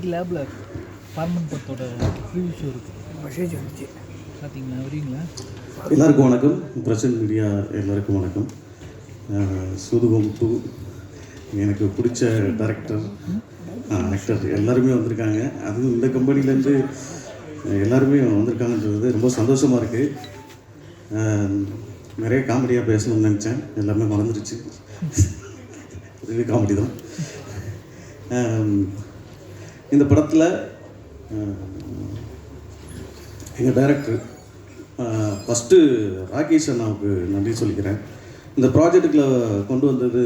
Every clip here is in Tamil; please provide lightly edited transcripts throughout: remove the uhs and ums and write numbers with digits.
இன்னைக்கு லேபில் பார்மன் படத்தோட ரிவ்யூ ஷோ இருக்குது. மெசேஜ் வந்துச்சு பார்த்தீங்களா? வரீங்களா? எல்லாருக்கும் வணக்கம். பிரசன்ட் மீடியா எல்லாருக்கும் வணக்கம். சூதுகம் 2 எனக்கு பிடிச்ச டைரக்டர் ஆக்டர் எல்லாருமே வந்திருக்காங்க. அதுவும் இந்த கம்பெனிலேருந்து எல்லாருமே வந்திருக்காங்கன்றது ரொம்ப சந்தோஷமாக இருக்குது. நிறைய காமெடியாக பேசணும்னு நினச்சேன், எல்லாமே மறந்துடுச்சு. இதுவே காமெடி தான். இந்த படத்தில் எங்கள் டைரக்டர் ஃபஸ்ட்டு ராகேஷ் அண்ணாவுக்கு நன்றி சொல்லிக்கிறேன். இந்த ப்ராஜெக்டுக்குள்ள கொண்டு வந்தது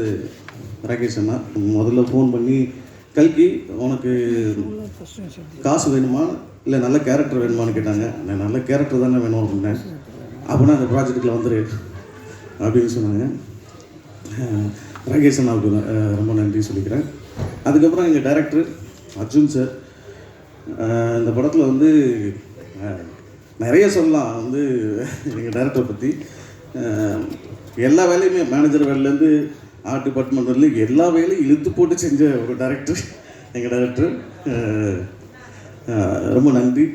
ராகேஷ் அண்ணா. முதல்ல ஃபோன் பண்ணி, கல்கி உனக்கு காசு வேணுமா இல்லை நல்ல கேரக்டர் வேணுமான்னு கேட்டாங்க. நான் நல்ல கேரக்டர் தானே வேணும் அப்படின்னேன். அப்படின்னா அந்த ப்ராஜெக்டுக்குள்ள வந்துரு அப்படின்னு சொன்னாங்க. ராகேஷ் அண்ணாவுக்கு ரொம்ப நன்றி சொல்லிக்கிறேன். அதுக்கப்புறம் எங்கள் டைரக்டர் அர்ஜுன் சார். இந்த படத்தில் வந்து நிறைய சொல்லலாம் வந்து எங்கள் டைரக்டரை பற்றி. எல்லா வேலையுமே மேனேஜர் வேலையிலேருந்து ஆர்ட் டிபார்ட்மெண்ட்லேருந்து எல்லா வேலையும் இழுத்து போட்டு செஞ்ச ஒரு டைரக்டர் எங்கள் டைரக்டர். ரொம்ப நன்றி.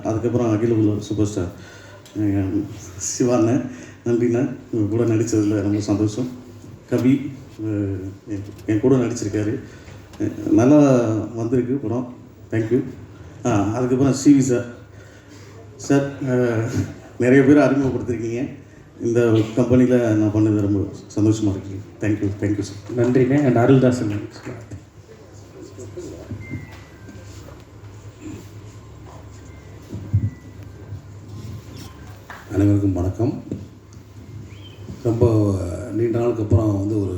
அதுக்கப்புறம் அகில உலக சூப்பர் ஸ்டார் சிவாண்ண நன்றிண்ணா. கூட நடித்ததில் ரொம்ப சந்தோஷம். கவி என் கூட நடிச்சிருக்காரு, நல்லா வந்திருக்கு படம். தேங்க்யூ. அதுக்கப்புறம் சிவி சார் நிறைய பேர் அறிமுகப்படுத்திருக்கீங்க. இந்த கம்பெனியில் நான் பண்ணது ரொம்ப சந்தோஷமாக இருக்கு. Thank you sir. நன்றிங்க. அண்ட் அருள்தாசன். அனைவருக்கும் வணக்கம். ரொம்ப நீண்ட நாளுக்கு அப்புறம் வந்து ஒரு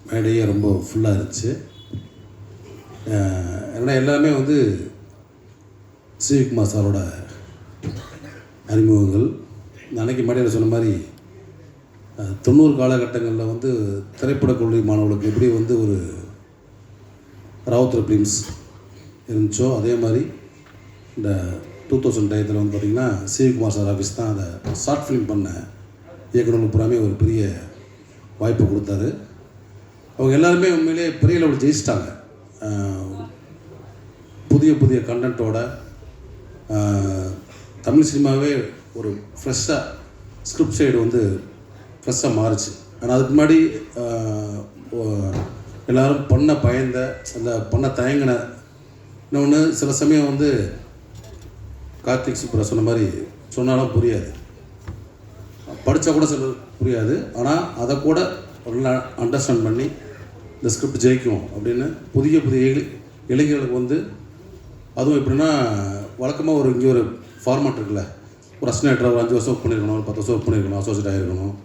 மேடையே ரொம்ப ஃபுல்லாக இருந்துச்சு. ஏன்னா எல்லாமே வந்து சிவிகுமார் சாரோட அறிமுகங்கள். அன்னைக்கு மேடையில் சொன்ன மாதிரி 90 காலகட்டங்களில் வந்து திரைப்படக் கல்லூரி மாணவர்களுக்கு எப்படி வந்து ஒரு ராவுத்தர் ஃபிலிம்ஸ் இருந்துச்சோ, அதே மாதிரி இந்த 2000 டயத்தில் வந்து பார்த்திங்கன்னா சிவிகுமார் சார் ஆஃபீஸ் தான் அதை ஷார்ட் ஃபிலிம் பண்ண இயக்குநர்கள் பூராமே ஒரு பெரிய வாய்ப்பு கொடுத்தாரு. அவங்க எல்லாருமே உண்மையிலே பெரிய லெவலில் ஜெயிச்சிட்டாங்க. புதிய கண்டென்ட்டோட தமிழ் சினிமாவே ஒரு ஃப்ரெஷ்ஷாக ஸ்கிரிப்ட் சைடு வந்து ஃப்ரெஷ்ஷாக மாறுச்சு. ஆனால் அதுக்கு முன்னாடி எல்லோரும் பண்ண பயந்த அந்த பண்ண தயங்கின இன்னொன்று சில சமயம் வந்து கார்த்திக் சுப்ரா சொன்ன மாதிரி சொன்னாலும் புரியாது, படித்தா கூட சில புரியாது. ஆனால் அதை கூட நல்லா அண்டர்ஸ்டாண்ட் பண்ணி இந்த ஸ்கிரிப்ட் ஜெயிக்கும் அப்படின்னு புதிய இளைஞர்களுக்கு வந்து, அதுவும் எப்படின்னா வழக்கமாக இங்கே ஒரு ஃபார்மேட் இருக்குல்ல, ஒரு அசிஸ்டன்ட் ஒரு 5 வருஷம் ஒர்க் பண்ணியிருக்கணும், ஒரு 10 வருஷம் ஒர்க் பண்ணியிருக்கணும், அசோசியேட் ஆகிருக்கணும்.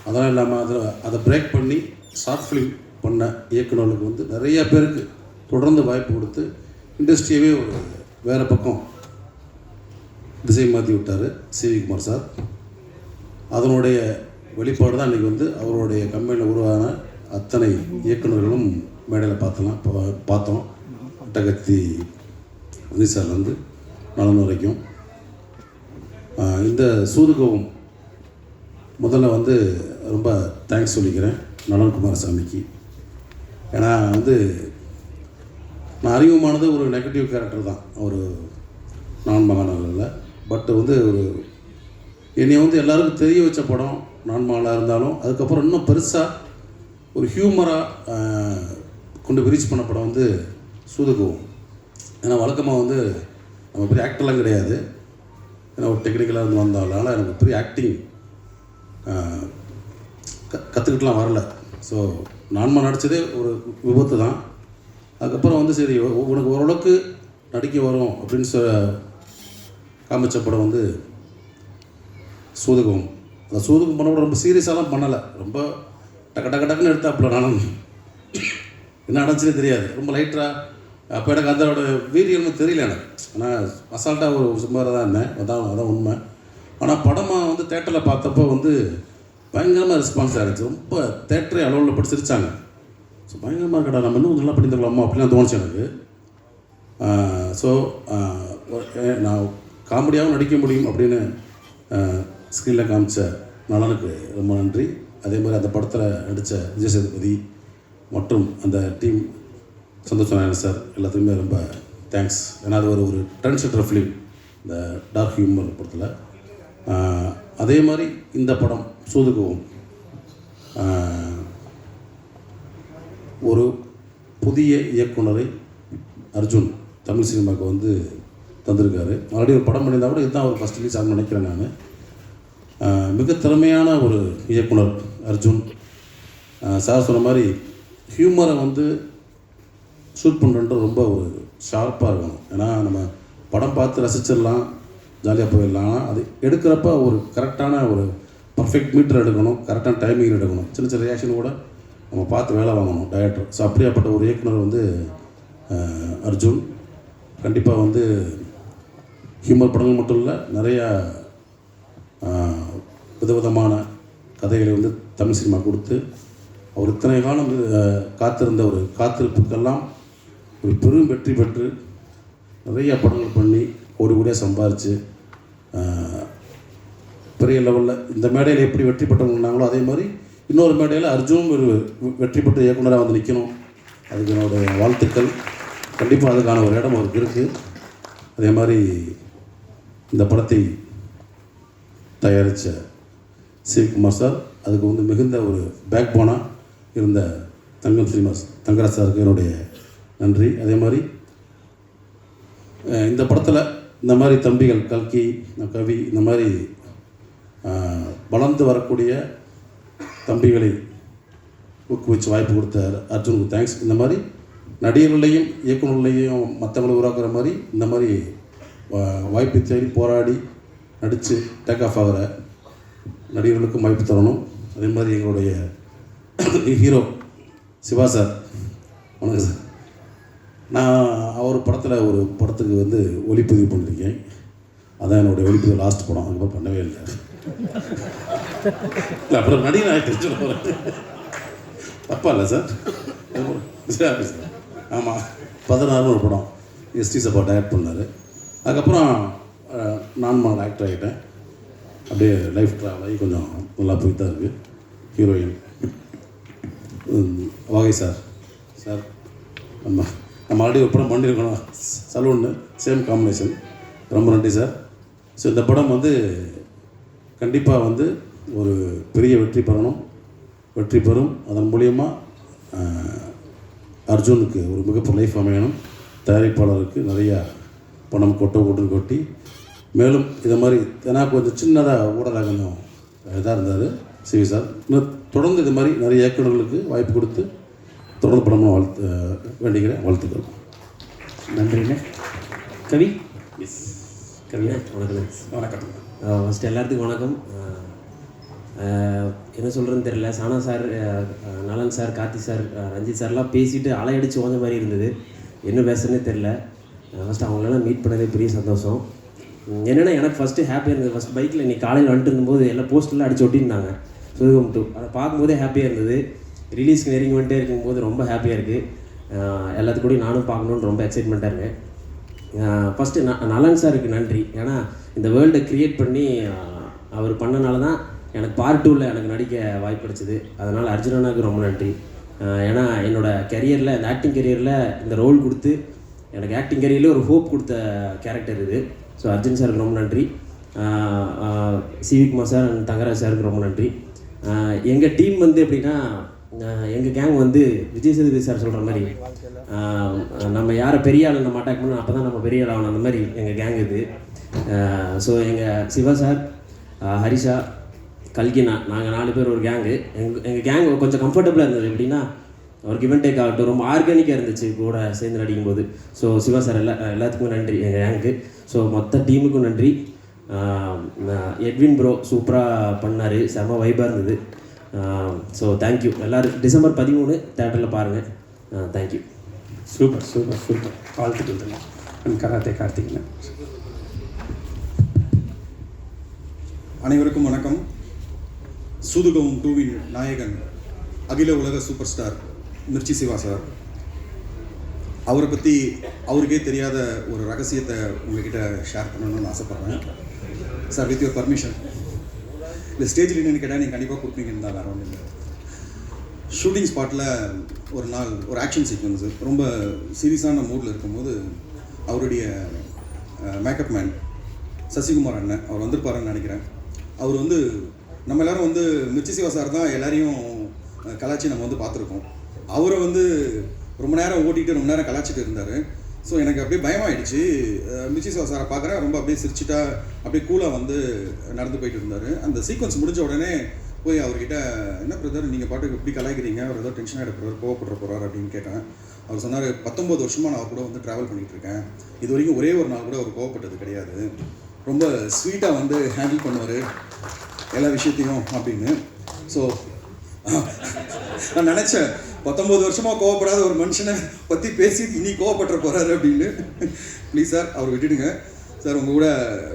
அதெல்லாம் இல்லாமல் அதை பிரேக் பண்ணி ஷார்ட் ஃபிலிம் பண்ண இயக்குநர்களுக்கு வந்து நிறைய பேருக்கு தொடர்ந்து வாய்ப்பு கொடுத்து இண்டஸ்ட்ரியவே ஒரு வேறு பக்கம் திசை மாற்றி விட்டார் சிவிகுமார் சார். அதனுடைய வெளிப்பாடு தான் இன்றைக்கி வந்து அவருடைய கம்பெனியில் உருவான அத்தனை இயக்குநர்களும் மேடையில் பார்த்தோம். அட்டகத்தி சார்லேருந்து நலன் வரைக்கும். இந்த சூதுகவும் முதல்ல வந்து ரொம்ப தேங்க்ஸ் சொல்லிக்கிறேன் நலன் குமாரசாமிக்கு. ஏன்னா வந்து நான் அறிமுகமானது ஒரு நெகட்டிவ் கேரக்டர் தான், ஒரு நான் மகனில். பட் வந்து ஒரு என்னை வந்து எல்லாருக்கும் தெரிய வச்ச படம் நான் மகனாக இருந்தாலும், அதுக்கப்புறம் இன்னும் பெருசாக ஒரு ஹியூமராக கொண்டு ரீச் பண்ண படம் வந்து சூதுகவும். ஏன்னா வழக்கமாக வந்து நம்ம பெரிய ஆக்டர்லாம் கிடையாது, ஏன்னா ஒரு டெக்னிக்கலாக இருந்து வந்தாலும் எனக்கு பெரிய ஆக்டிங் கற்றுக்கிட்டுலாம் வரல. ஸோ நான்மா நடித்ததே ஒரு விபத்து தான். அதுக்கப்புறம் வந்து சரி உனக்கு ஓரளவுக்கு நடிக்க வரும் அப்படின்னு காமிச்ச படம் வந்து சூதுகம். அந்த சூதுகம் பண்ண கூட ரொம்ப சீரியஸாலாம் பண்ணலை, ரொம்ப டக்குன்னு எடுத்தாப்புல. நானும் என்ன நடந்துச்சுன்னே தெரியாது, ரொம்ப லைட்டாக. அப்போ எனக்கு அதோட வீரியம்னு தெரியல எனக்கு. ஆனால் அசால்ட்டாக ஒரு சுமாராக தான் இருந்தேன், அதான் உண்மை. ஆனால் படமாக வந்து தேட்டரில் பார்த்தப்போ வந்து பயங்கரமாக ரெஸ்பான்ஸ் ஆகிடுச்சு. ரொம்ப தேட்டரே அளவில் பட்டு சிரித்தாங்க. ஸோ பயங்கரமாக இருக்கடா, நம்ம இன்னும் நல்லா பண்ணியிருக்கலாமா அப்படிலாம் தோணுச்சு எனக்கு. ஸோ நான் காமெடியாகவும் நடிக்க முடியும் அப்படின்னு ஸ்க்ரீனில் காமிச்ச நலனுக்கு ரொம்ப நன்றி. அதே மாதிரி அந்த படத்தில் நடித்த விஜய் சேதுபதி மற்றும் அந்த டீம் சந்தோஷ் நாராயணன் சார் எல்லாத்துக்குமே ரொம்ப தேங்க்ஸ். ஏன்னா அது ஒரு ட்ரெண்ட் செட்டர் ஃபிலிம் இந்த டார்க் ஹியூமர் படத்தில். அதே மாதிரி இந்த படம் சூதுகவும் ஒரு புதிய இயக்குனரை அர்ஜுன் தமிழ் சினிமாவுக்கு வந்து தந்திருக்காரு. ஆல்ரெடி ஒரு படம் பண்ணியிருந்தா கூட இதுதான் ஒரு ஃபஸ்ட் ரிலீஸ் ஆகும்னு நினைக்கிறேன் நான். மிக திறமையான ஒரு இயக்குனர் அர்ஜுன். சார் சொன்ன மாதிரி ஹியூமரை வந்து ஷூட் பண்ணுறது ரொம்ப ஒரு ஷார்ப்பாக இருக்கணும். ஏன்னா நம்ம படம் பார்த்து ரசிச்சிடலாம், ஜாலியாக போயிடலாம். அது எடுக்கிறப்ப ஒரு கரெக்டான ஒரு பர்ஃபெக்ட் மீட்டர் எடுக்கணும், கரெக்டான டைமிங் எடுக்கணும். சின்ன சின்ன ரியாக்ஷன் கூட நம்ம பார்த்து வேலை வாங்கணும் டைரக்டர். ஸோ அப்படியாப்பட்ட ஒரு இயக்குனர் வந்து அர்ஜுன். கண்டிப்பாக வந்து ஹியூமர் படங்கள் மட்டும் இல்லை, நிறையா விதவிதமான கதைகளை வந்து தமிழ் சினிமா கொடுத்து அவர் இத்தனை காலம் காத்திருந்த ஒரு காத்திருப்புக்கெல்லாம் ஒரு பெரும் வெற்றி பெற்று நிறைய படங்கள் பண்ணி கோடி கோடியாக சம்பாரித்து பெரிய லெவலில் இந்த மேடையில் எப்படி வெற்றி பெற்றவங்கன்னாங்களோ அதே மாதிரி இன்னொரு மேடையில் அர்ஜுனும் ஒரு வெற்றி பெற்ற இயக்குனராக வந்து நிற்கணும். அதுக்கு என்னோடய வாழ்த்துக்கள். கண்டிப்பாக அதுக்கான ஒரு இடம் அவருக்கு இருக்குது. அதே மாதிரி இந்த படத்தை தயாரித்த சிவகுமார் சார், அதுக்கு வந்து மிகுந்த ஒரு பேக் போனாக இருந்த தங்கம் ஸ்ரீனிவாஸ் தங்கராஜ் சாருக்கு என்னுடைய நன்றி. அதே மாதிரி இந்த படத்தில் இந்த மாதிரி தம்பிகள் கல்கி கவி இந்த மாதிரி வளர்ந்து வரக்கூடிய தம்பிகளை ஊக்குவிச்சு வாய்ப்பு கொடுத்த அர்ஜுனுக்கு தேங்க்ஸ். இந்த மாதிரி நடிகர்களையும் இயக்குநர்களையும் மற்றவங்களை உருவாக்குற மாதிரி இந்த மாதிரி வாய்ப்பு தேடி போராடி நடித்து டேக் ஆஃப் ஆகிற நடிகர்களுக்கும் வாய்ப்பு தரணும். அதே மாதிரி எங்களுடைய ஹீரோ சிவா சார், வணக்கம் சார். நான் அவர் படத்தில் ஒரு படத்துக்கு வந்து ஒளிப்பதிவு பண்ணியிருக்கேன். அதான் என்னுடைய ஒளிப்பதிவு லாஸ்ட் படம். அதுக்கப்புறம் பண்ணவே இல்லை. இல்லை அப்புறம் நடிகர் ஆகிட்டு சொல்ல போகிறேன். தப்பா இல்லை சார்? சார் ஆமாம், 16 ஒரு படம் எஸ்டி சப்பா டைரக்ட் பண்ணார். அதுக்கப்புறம் நான் ஆக்டர் ஆகிட்டேன். அப்படியே லைஃப் ட்ராவல் ஆகி கொஞ்சம் நல்லா போய் தான் இருக்குது. ஹீரோயின் வாகை சார் நம்ம ஆல்ரெடி ஒரு படம் பண்ணியிருக்கணும், சலூன்னு சேம் காம்பினேஷன். ரொம்ப நன்றி சார். ஸோ இந்த படம் வந்து கண்டிப்பாக வந்து ஒரு பெரிய வெற்றி பெறும். அதன் மூலியமாக அர்ஜுனுக்கு ஒரு மிகப்பெரிய லைஃப் அமையணும். தயாரிப்பாளருக்கு நிறையா பணம் கொட்டி மேலும் இதை மாதிரி ஏன்னா கொஞ்சம் சின்னதாக ஊடலாக கொஞ்சம் இதாக இருந்தார் சிவி சார். இன்னும் தொடர்ந்து இது மாதிரி நிறைய இயக்குநர்களுக்கு வாய்ப்பு கொடுத்து தொடர்ந்து படமாக வேண்டிக்கிறேன். வாழ்த்துக்கள். நன்றிண்ணே. கவி. எஸ் கவியா, வணக்கம். ஃபஸ்ட்டு எல்லாத்துக்கும் வணக்கம். என்ன சொல்கிறேன்னு தெரியல. சானா சார், நலன் சார், கார்த்தி சார், ரஞ்சித் சார்லாம் பேசிட்டு அலையடிச்சு ஓஞ்ச மாதிரி இருந்தது. என்ன பேசுறதுனே தெரில. ஃபஸ்ட்டு அவங்களெல்லாம் மீட் பண்ணதே பெரிய சந்தோஷம். என்னென்னா எனக்கு ஃபஸ்ட்டு ஹாப்பியாக இருந்தது. ஃபஸ்ட் பைக்கில் இன்றைக்கி காலையில் வந்துட்டு இருந்தபோது எல்லாம் போஸ்டர்லாம் அடிச்சு ஒட்டியிருந்தாங்க சூதுகம் 2. அதை பார்க்கும்போதே ஹாப்பியாக இருந்தது. ரிலீஸ்க்கு நெருங்கி வந்துட்டே இருக்கும்போது ரொம்ப ஹாப்பியாக இருக்குது. எல்லாத்துக்கூடையும் நானும் பார்க்கணுன்னு ரொம்ப எக்ஸைட்மெண்ட்டாக இருக்கேன். ஃபஸ்ட்டு நலன் சாருக்கு நன்றி. ஏன்னா இந்த வேர்ல்டை க்ரியேட் பண்ணி அவர் பண்ணனால தான் எனக்கு பார்ட் 2ல் எனக்கு நடிக்க வாய்ப்பு கிடைச்சிது. அதனால் அர்ஜுனனாவுக்கு ரொம்ப நன்றி. ஏன்னா என்னோடய கெரியரில், இந்த ஆக்டிங் கெரியரில் இந்த ரோல் கொடுத்து எனக்கு ஆக்டிங் கெரியரில் ஒரு ஹோப் கொடுத்த கேரக்டர் இது. ஸோ அர்ஜுன் சாருக்கு ரொம்ப நன்றி. சிவிகுமார் சார் அண்ட் தங்கராஜ் சாருக்கு ரொம்ப நன்றி. எங்கள் டீம் வந்து எப்படின்னா, எங்கள் கேங் வந்து விஜய் சேதுபதி சார் சொல்கிற மாதிரி நம்ம யாரை பெரிய ஆள் நம்ம அட்டாக் பண்ணணும் அப்போ தான் நம்ம பெரிய ஆள் ஆகணும். அந்த மாதிரி எங்கள் கேங் இது. ஸோ எங்கள் சிவா சார், ஹரிஷா, கல்கினா, நாங்கள் 4 பேர் ஒரு கேங்கு. எங்கள் கேங் கொஞ்சம் கம்ஃபர்டபுளாக இருந்தது. எப்படின்னா ஒரு கிவ் அண்ட் டேக் ஆகட்டும், ரொம்ப ஆர்கானிக்காக இருந்துச்சு கூட சேர்ந்து நடிக்கும்போது. ஸோ சிவா சார் எல்லாத்துக்குமே நன்றி எங்கள் கேங்கு. ஸோ மொத்த டீமுக்கும் நன்றி. எட்வின் ப்ரோ சூப்பராக பண்ணார், செம வைப்பாக இருந்தது. ஸோ தேங்க்யூ எல்லோரும். டிசம்பர் 13 தேட்டரில் பாருங்கள். தேங்க்யூ. சூப்பர் வாழ்த்துக்கள். கராத்தே கார்த்திகேயன். அனைவருக்கும் வணக்கம். சூதுகவும் 2வின் நாயகன், அகில உலக super star Mirchi Shiva sir. அவரை பற்றி அவருக்கே தெரியாத ஒரு ரகசியத்தை உங்ககிட்ட ஷேர் பண்ணணும்னு ஆசைப்பட்றேன் சார். With your permission. இந்த ஸ்டேஜில் என்னென்னு கேட்டால் நீங்கள் கண்டிப்பாக கொடுப்பீங்கன்னு தான், வேறு ஒன்றும் இல்லை. ஷூட்டிங் ஸ்பாட்டில் ஒரு நாள் ஒரு ஆக்ஷன் சீக்வன்ஸு ரொம்ப சீரியஸான மூடில் இருக்கும்போது அவருடைய மேக்கப் மேன் சசிகுமார் அண்ணன் அவர் வந்திருப்பாருன்னு நினைக்கிறேன். அவர் வந்து நம்ம எல்லோரும் வந்து மிர்ச்சி சிவா சார் தான் எல்லாரையும் கலாச்சி நம்ம வந்து பார்த்துருக்கோம். அவரை வந்து ரொம்ப நேரம் ஓட்டிகிட்டு ரொம்ப நேரம் கலாச்சிட்டு இருந்தார். ஸோ எனக்கு அப்படியே பயமாகிடுச்சு. மிர்ச்சி சிவா சாரை பார்க்குறேன், ரொம்ப அப்படியே சிரிச்சிட்டா அப்படியே கூலாக வந்து நடந்து போயிட்டு இருந்தார். அந்த சீக்வன்ஸ் முடிஞ்ச உடனே போய் அவர்கிட்ட, என்ன பிரதர் நீங்கள் பாட்டுக்கு எப்படி கலாய்க்கிறீங்க, அவர் ஏதோ டென்ஷன் ஆகிட போகிறார், கோவப்படுற போகிறார் அப்படின்னு கேட்டேன். அவர் சொன்னார், 19 வருஷமாக நான் கூட வந்து ட்ராவல் பண்ணிகிட்டு இருக்கேன், இது வரைக்கும் ஒரே ஒரு நாள் கூட அவர் கோவப்பட்டது கிடையாது, ரொம்ப ஸ்வீட்டாக வந்து ஹேண்டில் பண்ணுவார் எல்லா விஷயத்தையும் அப்படின்னு. ஸோ நான் நினச்சேன் 19 வருஷமாக கோவப்படாத ஒரு மனுஷனை பற்றி பேசி இனி கோவப்பட்டுற போகிறாரு அப்படின்னு. ப்ளீஸ் சார் அவர் விட்டுடுங்க சார். உங்கள் கூட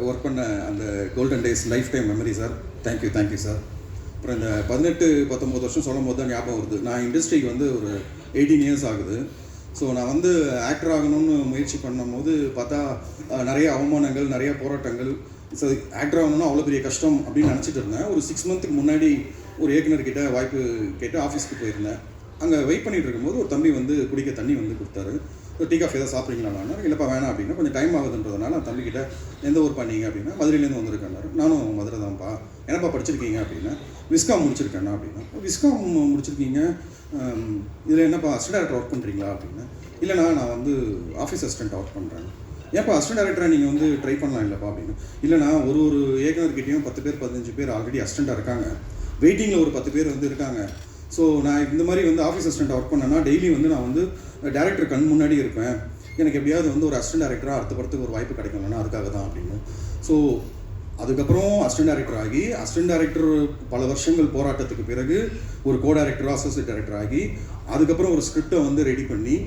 ஒர்க் பண்ண அந்த golden days life time memory sir. Thank you sir. அப்புறம் இந்த 18-19 வருஷம் சொல்லும் போது தான் ஞாபகம் வருது. நான் இண்டஸ்ட்ரிக்கு வந்து ஒரு 18 இயர்ஸ் ஆகுது. ஸோ நான் வந்து ஆக்டர் ஆகணும்னு முயற்சி பண்ணும்போது பார்த்தா நிறைய அவமானங்கள், நிறைய போராட்டங்கள். ஸோ ஆக்டர் ஆகணும்னா அவ்வளோ பெரிய கஷ்டம் அப்படின்னு நினச்சிட்டு இருந்தேன். ஒரு 6 மந்த்துக்கு முன்னாடி ஒரு இயக்குனர்கிட்ட வாய்ப்பு கேட்டு ஆஃபீஸ்க்கு போயிருந்தேன். அங்கே வெயிட் பண்ணிகிட்டு இருக்கும்போது ஒரு தம்பி வந்து குடிக்க தண்ணி வந்து கொடுத்தாரு. டீ காஃபி ஏதாவது சாப்பிட்றீங்களாண்ணா? இல்லைப்பா வேணாம் அப்படின்னா. கொஞ்சம் டைம் ஆகுதுன்றதுனால அந்த தம்பிக்கிட்ட எந்த ஊர் பண்ணீங்க அப்படின்னா, மதுரையிலேருந்து வந்திருக்கேன்னாரு. நானும் மதுரை தான்ப்பா. என்னப்பா படிச்சிருக்கீங்க அப்படின்னா, விஸ்காம் முடிச்சிருக்கேண்ணா அப்படின்னா. விஸ்காம் முடிச்சிருக்கீங்க, இதில் என்னப்பா அசிஸ்டன்ட் டேரக்டர் ஒர்க் பண்ணுறீங்களா அப்படின்னா. இல்லைண்ணா நான் வந்து ஆஃபீஸ் அசிஸ்டண்ட் ஒர்க் பண்ணுறேன். ஏன்ப்பா அசிஸ்டன்ட் டேரக்டரை நீங்கள் வந்து ட்ரை பண்ணலாம் இல்லைப்பா அப்படின்னு. இல்லைண்ணா ஒரு இயக்குனர்கிட்டையும் 10 பேர் 15 பேர் ஆல்ரெடி அசிஸ்டண்ட்டாக இருக்காங்க, வெயிட்டிங்கில் ஒரு 10 பேர் வந்து இருக்காங்க. ஸோ நான் இந்த மாதிரி வந்து ஆஃபீஸ் அசிஸ்டண்ட் ஒர்க் பண்ணேன்னா டெய்லி வந்து நான் வந்து டேரக்டர் கண் முன்னாடி இருப்பேன், எனக்கு எப்படியாவது வந்து ஒரு அசிஸ்டன்ட் டேரக்டராக அடுத்த படத்துக்கு ஒரு வாய்ப்பு கிடைக்கணும்னா அதுக்காக தான் அப்படின்னு. ஸோ அதுக்கப்புறம் அசிஸ்டன்ட் டேரக்டர் ஆகி, அசிஸ்டன்ட் டேரக்டர் பல வருஷங்கள் போராட்டத்துக்கு பிறகு ஒரு கோ டேரக்டராக அசோசியேட் டேரக்டர் ஆகி, அதுக்கப்புறம் ஒரு ஸ்கிரிப்டை வந்து ரெடி பண்ணி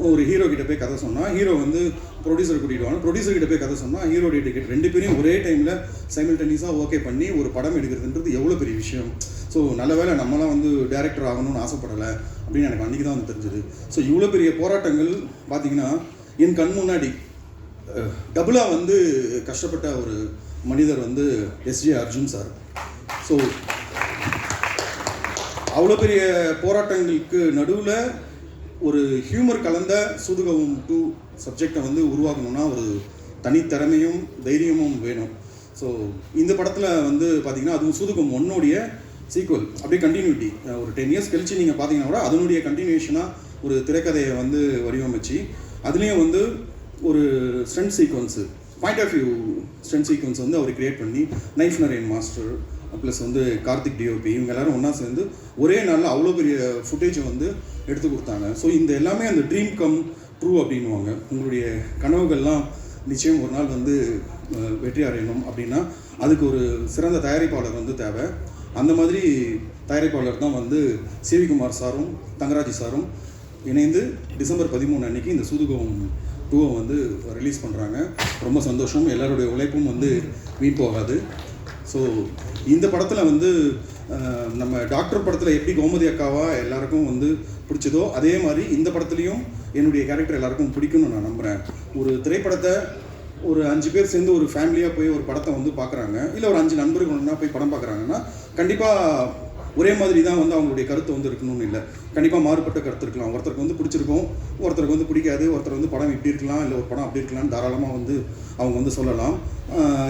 ஒரு ஹீரோ கிட்ட போய் கதை சொன்னால் ஹீரோ வந்து ப்ரொடியூசர் கூட்டிகிட்டு ப்ரொடியூசர் கிட்ட போய் கதை சொன்னால் ஹீரோ டிக்கெட் 2 பேரையும் ஒரே டைமில் சைமல்டேனியஸாக ஓகே பண்ணி ஒரு படம் எடுக்கிறதுன்றது எவ்வளோ பெரிய விஷயம். ஸோ நல்ல வேளை நம்மளாம் வந்து டேரக்டர் ஆகணும்னு ஆசைப்படலை அப்படின்னு எனக்கு அன்றைக்கி தான் வந்து தெரிஞ்சுது. ஸோ இவ்வளோ பெரிய போராட்டங்கள் பார்த்திங்கன்னா என் கண் முன்னாடி டபுளாக வந்து கஷ்டப்பட்ட ஒரு மனிதர் வந்து எஸ்ஜே அர்ஜுன் சார். ஸோ அவ்வளோ பெரிய போராட்டங்களுக்கு நடுவில் ஒரு ஹியூமர் கலந்த சூதுகவும் 2 சப்ஜெக்டை வந்து உருவாக்கணும்னா ஒரு தனித்திறமையும் தைரியமும் வேணும். ஸோ இந்த படத்தில் வந்து பார்த்திங்கன்னா அதுவும் சூதுகம் 1 சீக்வல் அப்படியே கண்டினியூட்டி ஒரு 10 இயர்ஸ் கழிச்சு நீங்கள் பார்த்தீங்கன்னா கூட அதனுடைய கண்டினியூஷனாக ஒரு திரைக்கதையை வந்து வடிவமைச்சு அதுலேயும் வந்து ஒரு stunt sequence point of view stunt sequence வந்து அவர் கிரியேட் பண்ணி நைஃப் நரேன் மாஸ்டர் ப்ளஸ் வந்து கார்த்திக் டிஓபி இவங்க எல்லோரும் ஒன்றா சேர்ந்து ஒரே நாளில் அவ்வளோ பெரிய ஃபுட்டேஜை வந்து எடுத்து கொடுத்தாங்க. ஸோ இந்த எல்லாமே அந்த ட்ரீம் கம் ட்ரூ அப்படின்வாங்க. உங்களுடைய கனவுகள்லாம் நிச்சயம் ஒரு நாள் வந்து வெற்றி அடையணும் அப்படின்னா அதுக்கு ஒரு சிறந்த தயாரிப்பாளர் வந்து தேவை. அந்த மாதிரி தயாரிப்பாளர் தான் வந்து சிவிகுமார் சாரும் தங்கராஜ் சாரும் இணைந்து டிசம்பர் 13 அன்னைக்கு இந்த சூதுகம் 2 வந்து ரிலீஸ் பண்ணுறாங்க. ரொம்ப சந்தோஷம். எல்லாருடைய உழைப்பும் வந்து வீண் போகாது. ஸோ இந்த படத்தில் வந்து நம்ம டாக்டர் படத்தில் எப்படி கோமதி அக்காவா எல்லாருக்கும் வந்து பிடிச்சதோ அதே மாதிரி இந்த படத்துலையும் என்னுடைய கேரக்டர் எல்லாருக்கும் பிடிக்கும்னு நான் நம்புகிறேன். ஒரு திரைப்படத்தை ஒரு 5 பேர் சேர்ந்து ஒரு ஃபேமிலியாக போய் ஒரு படத்தை வந்து பார்க்குறாங்க, இல்லை ஒரு 5 நண்பர்கள் ஒன்றா போய் படம் பார்க்குறாங்கன்னா கண்டிப்பாக ஒரே மாதிரி தான் வந்து அவங்களுடைய கருத்து வந்து இருக்கணும்னு இல்லை. கண்டிப்பாக மாறுபட்ட கருத்து இருக்கலாம். ஒருத்தருக்கு வந்து பிடிச்சிருக்கும், ஒருத்தருக்கு வந்து பிடிக்காது, ஒருத்தர் வந்து படம் இப்படி இருக்கலாம் இல்லை ஒரு படம் அப்படி இருக்கலாம்னு தாராளமாக வந்து அவங்க வந்து சொல்லலாம்.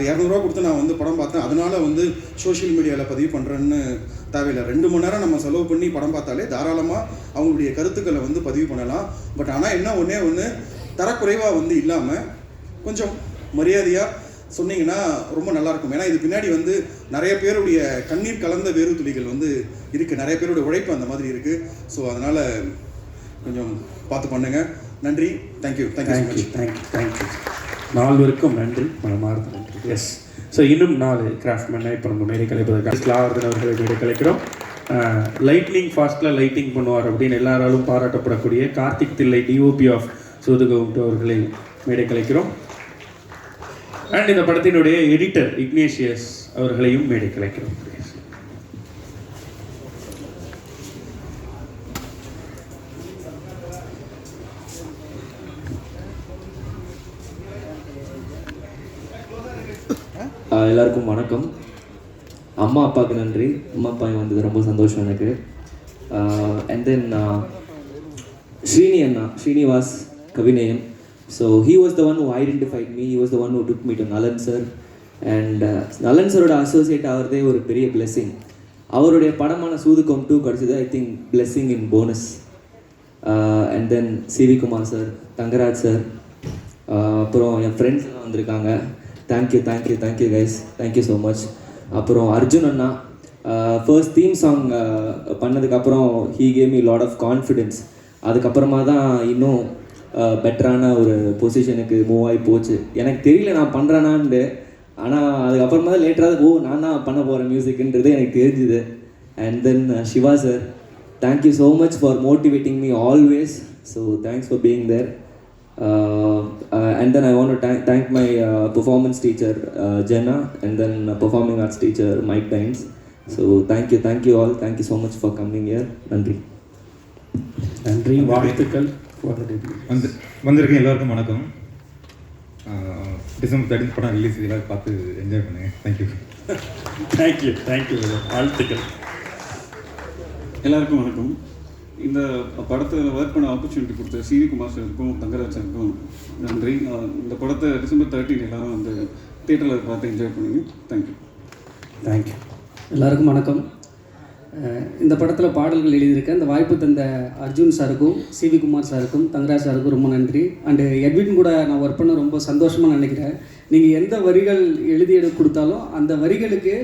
200 ரூபா கொடுத்து நான் வந்து படம் பார்த்தேன் அதனால் வந்து சோஷியல் மீடியாவில் பதிவு பண்ணுறேன்னு தேவையில்லை. 2 மணி நேரம் நம்ம செலவு பண்ணி படம் பார்த்தாலே தாராளமாக அவங்களுடைய கருத்துக்களை வந்து பதிவு பண்ணலாம். பட் ஆனால் என்ன ஒன்று தரக்குறைவாக வந்து இல்லாமல் கொஞ்சம் மரியாதையாக சொன்னீங்கன்னா ரொம்ப நல்லாயிருக்கும். ஏன்னா இது பின்னாடி வந்து நிறைய பேருடைய கண்ணீர் கலந்த வேறு துளிகள் வந்து இருக்குது, நிறைய பேருடைய உழைப்பு அந்த மாதிரி இருக்குது. ஸோ அதனால் கொஞ்சம் பார்த்து பண்ணுங்கள். நன்றி. தேங்க்யூ. தேங்க்யூ. நால்வருக்கும் நன்றி, மனமார்ந்த நன்றி. எஸ். ஸோ இன்னும் 4 கிராஃப்ட்மேனை இப்போ நம்ம மேடை கலைப்பதற்காக ஆவர்தன் அவர்களை மேடை கலைக்கிறோம். லைட்னிங் ஃபாஸ்ட்டில் லைட்டிங் பண்ணுவார் அப்படின்னு எல்லாராலும் பாராட்டப்படக்கூடிய கார்த்திக் தில்லை டிஓபி ஆஃப் சூதுகம் 2 அவர்களை மேடை கலைக்கிறோம். அண்ட் இந்த படத்தினுடைய எடிட்டர் இக்னேஷியஸ் அவர்களையும் மேடை கலைக்கிறோம். எல்லாருக்கும் வணக்கம். அம்மா அப்பாவுக்கு நன்றி. அம்மா அப்பா வந்தது ரொம்ப சந்தோஷம் எனக்கு. And then Srinivas Kavinayam. So he was the one who identified me. He was the one who took me to Nalan sir. And Nalan sir oda associate ஆகிறதே ஒரு பெரிய blessing. அவருடைய படமான சூதுகம் 2 கிடைச்சது I think blessing in bonus. And then CV Kumar sir, Thangaraj sir, அப்புறம் என் ஃப்ரெண்ட்ஸ் எல்லாம் வந்திருக்காங்க. Thank you guys, thank you so much. அப்புறம் அர்ஜுன் அண்ணா ஃபர்ஸ்ட் தீம் சாங் பண்ணதுக்கப்புறம் he gave me lot of confidence. அதுக்கப்புறமா தான் இன்னும் பெட்டரான ஒரு பொசிஷனுக்கு மூவ் ஆகி போச்சு. எனக்கு தெரியல நான் பண்ணுறேனான்னு, ஆனால் அதுக்கப்புறமா தான் லேட்டராக நான் தான் பண்ண போகிறேன் மியூசிக்ன்றது எனக்கு தெரிஞ்சுது. And then Shiva sir, thank you so much for motivating me always. So thanks for being there. And then I want to thank my performance teacher Jenna, and then performing arts teacher Mike Dines. So thank you all, thank you so much for coming here. நன்றி. வாழ்த்துக்கள். வந்திருக்கேன் எல்லாருக்கும் வணக்கம். டிசம்பர் 13 படம் ரிலீஸ், எல்லாரும் பார்த்து என்ஜாய் பண்ணுங்க. தேங்க்யூ வாழ்த்துக்கள். எல்லாருக்கும் வணக்கம். இந்த படத்தில் ஒர்க் பண்ண ஆப்பர்ச்சுனிட்டி கொடுத்த சிவி குமார் சாருக்கும் தங்கராஜ் சாருக்கும் நன்றி. இந்த படத்தை டிசம்பர் 13 எல்லாரும் வந்து தியேட்டரில் பார்த்து என்ஜாய் பண்ணுங்க. தேங்க்யூ. எல்லாருக்கும் வணக்கம். இந்த படத்தில் பாடல்கள் எழுதியிருக்கேன். இந்த வாய்ப்பு தந்த அர்ஜுன் சாருக்கும் சிவி குமார் சாருக்கும் தங்கராஜ் சாருக்கும் ரொம்ப நன்றி. அண்டு எட்வின் கூட நான் ஒர்க் பண்ண ரொம்ப சந்தோஷமாக நினைக்கிறேன். நீங்கள் எந்த வரிகள் எழுதி கொடுத்தாலும் அந்த வரிகளுக்கு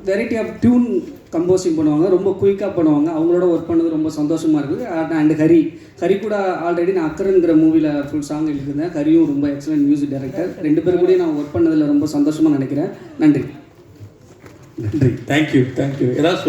வெரைட்டி ஆஃப் டியூன் கம்போசிங் பண்ணுவாங்க, ரொம்ப குயிக்காக பண்ணுவாங்க. அவங்களோட ஒர்க் பண்ணது ரொம்ப சந்தோஷமாக இருக்குது. அண்ட் ஹரி கூட ஆல்ரெடி நான் அக்கரங்கிற மூவியில் ஃபுல் சாங் எழுதியிருந்தேன். ஹரியும் ரொம்ப எக்ஸலண்ட் மியூசிக் டைரக்டர். 2 பேரும் கூட நான் ஒர்க் பண்ணதில் ரொம்ப சந்தோஷமாக நினைக்கிறேன். நன்றி. தேங்க்யூ. ஏதாவது